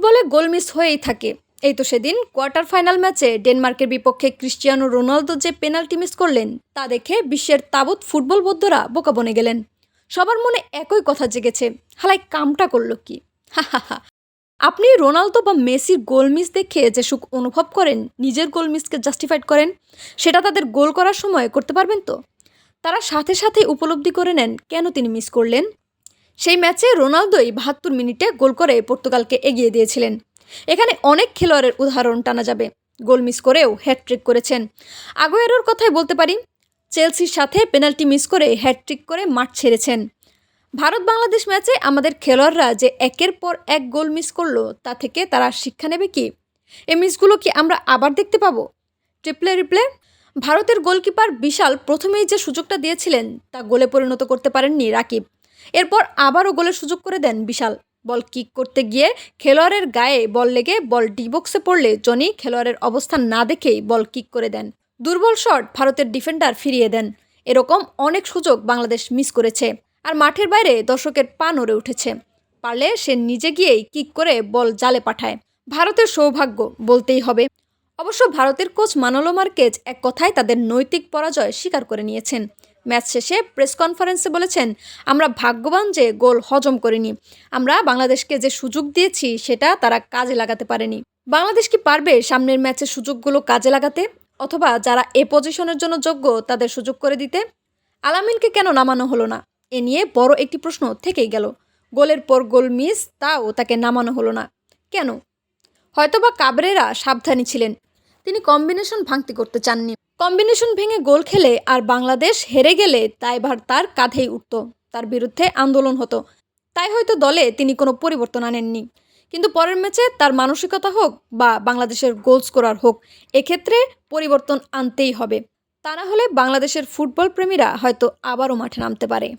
ফুটবলে goal miss হয়েই থাকে। এই তো সেদিন কোয়ার্টার ফাইনাল ম্যাচে ডেনমার্কের বিপক্ষে ক্রিস্টিয়ানো রোনালদো যে পেনাল্টি মিস করলেন তা দেখে বিশ্বের তাবৎ ফুটবল বৌদ্ধরা বোকা বনে গেলেন। সবার মনে একই কথা জেগেছে, হালাই কামটা করলো কি। হা হা হা। আপনি রোনালদো বা মেসির গোল মিস দেখে যে সুখ অনুভব করেন, নিজের গোল মিসকে জাস্টিফাইড করেন, সেটা তাদের গোল করার সময় করতে পারবেন তো? তারা সাথে সাথে উপলব্ধি করে নেন কেন তিনি মিস করলেন। সেই ম্যাচে রোনালদোই ৭২ মিনিটে গোল করে পর্তুগালকে এগিয়ে দিয়েছিলেন। এখানে অনেক খেলোয়াড়ের উদাহরণ টানা যাবে, গোল মিস করেও হ্যাটট্রিক করেছেন। আগুয়েরোর কথাই বলতে পারি, চেলসির সাথে পেনাল্টি মিস করে হ্যাটট্রিক করে মাঠ ছেড়েছেন। ভারত বাংলাদেশ ম্যাচে আমাদের খেলোয়াড়রা যে একের পর এক গোল মিস করলো, তা থেকে তারা শিক্ষা নেবে কি? এই মিসগুলো কি আমরা আবার দেখতে পাবো? রিপ্লে। ভারতের গোলকিপার বিশাল প্রথমেই যে সুযোগটা দিয়েছিলেন তা গোলে পরিণত করতে পারেননি রাকিব। এরপর আবারও গোলের সুযোগ করে দেন বিশাল। বল কিক করতে গিয়ে খেলোয়াড়ের গায়ে বল লেগে বল ডি বক্সে পড়লে জনি খেলোয়াড়ের অবস্থান না দেখেই বল কিক করে দেন। দুর্বল শট ভারতের ডিফেন্ডার ফিরিয়ে দেন। এরকম অনেক সুযোগ বাংলাদেশ মিস করেছে। আর মাঠের বাইরে দর্শকের পা নড়ে উঠেছে। পারলে সে নিজে গিয়েই কিক করে বল জালে পাঠায়। ভারতের সৌভাগ্য বলতেই হবে। অবশ্য ভারতের কোচ মানোলো মার্কেজ এক কথায় তাদের নৈতিক পরাজয় স্বীকার করে নিয়েছেন। ম্যাচ শেষে প্রেস কনফারেন্সে বলেছেন, আমরা ভাগ্যবান যে গোল হজম করিনি। আমরা বাংলাদেশকে যে সুযোগ দিয়েছি সেটা তারা কাজে লাগাতে পারেনি। বাংলাদেশ কি পারবে সামনের ম্যাচের সুযোগগুলো কাজে লাগাতে, অথবা যারা এ পজিশনের জন্য যোগ্য তাদের সুযোগ করে দিতে? আলামিনকে কেন নামানো হলো না, এ নিয়ে বড় একটি প্রশ্ন থেকেই গেল। গোলের পর গোল মিস, তাও তাকে নামানো হলো না কেন? হয়তোবা কাবরেরা সাবধানী ছিলেন, তিনি কম্বিনেশন ভাঙতি করতে চাননি। কম্বিনেশন ভেঙে গোল খেলে আর বাংলাদেশ হেরে গেলে দায়ভার তার কাঁধেই উঠত, তার বিরুদ্ধে আন্দোলন হতো। তাই হয়তো দলে তিনি কোনো পরিবর্তন আনেননি। কিন্তু পরের ম্যাচে তার মানসিকতা হোক বা বাংলাদেশের গোল স্কোরার হোক, এক্ষেত্রে পরিবর্তন আনতেই হবে। তা না হলে বাংলাদেশের ফুটবল প্রেমীরা হয়তো আবারও মাঠে নামতে পারে।